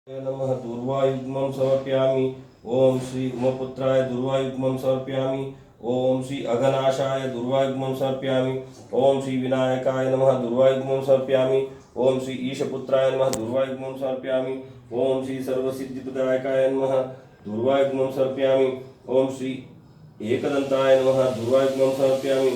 नमः दूर्वायुग्मं समर्पयामि। ओम श्री उमपुत्राय दूर्वायुग्मं समर्पयामि। ओम श्री अघनाशाय दूर्वायुग्मं समर्पयामि। ओम श्री विनायकाय नमः दूर्वायुग्मं समर्पयामि। ओम श्री ईशपुत्राय नमः दूर्वायुग्मं समर्पयामि। ओम श्री सर्वसिद्धिप्रदायकाय नमः दूर्वायुग्मं समर्पयामि। ओम श्री एकदंताय नमः दूर्वायुग्मं समर्पयामि।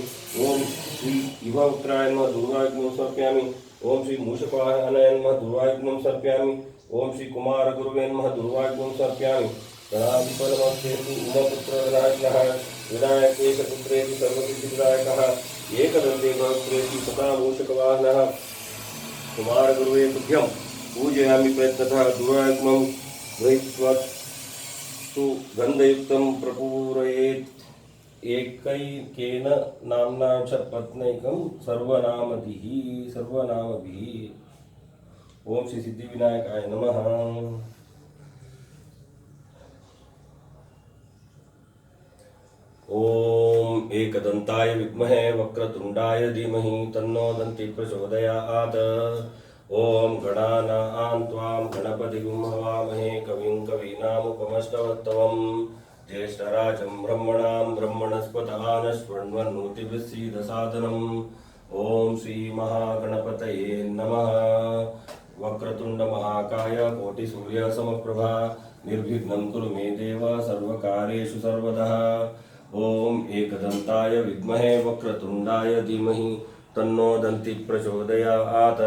ओम श्री युवपुत्राय नमः दूर्वायुग्मं समर्पयामि। ओम श्री मूषकवाहनाय नमः दूर्वायुग्मं समर्पयामि। ओम श्री कुमार गुरुवे नमः दूर्वायुग्मं समर्पयामि। गणाधिपनमस्तेस्तु उमपुत्र विनायकः विनायकेश पुत्रेति सर्वसिद्धिप्रदायकः एकदन्ते भवत्रेति सदा मूषकवाहनः कुमार गुरुवे तुभ्यं पूजयामि प्रयत्नतः दूर्वायुग्मं गृहीत्वा गन्धयुक्तं प्रपूरयेत् एकैकेन नाम्ना च पत्नैकं सर्वनामभिः। ओम श्री सिद्धिविनायकाय नमः। ओम एकदंताय विद्महे वक्रतुंडाय धीमहि तन्नो दन्ति प्रचोदयात्। ओम गणानां त्वां गणपतिगुं हवामहे कविं कवीनामुपमश्रवस्तवम् ज्येष्ठराजं ब्रह्मणां ब्रह्मणस्पत आनश्वन्वन्नोतिभिस्सीदसादनम्। ओम श्री महागणपतये नमः। वक्रतुंड महाकाय कोटि सूर्य समप्रभा निर्विघ्नं कुरु मे देव सर्वकार्येषु सर्वदा। ओम एकदंताय विद्महे वक्रतुंडाय धीमहि तन्नो दन्ति प्रचोदयात्।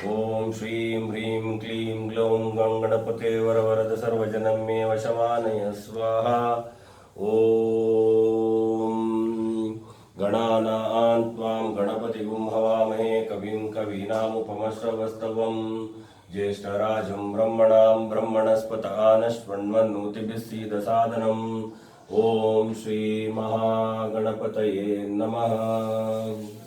ओम श्रीं ह्रीं क्लीं ग्लौं गणपते वरवरद सर्वजनं मे वशमानय स्वाहा। ओम गणानां त्वां गणपतिगुं हवामहे कविं कवीनामुपमश्रवस्तवम् ज्येष्ठराजं ब्रह्मणां ब्रह्मणस्पत आनश्वन्वन्नोतिभिस्सीदसादनम्। ओम श्री महागणपतये नमः।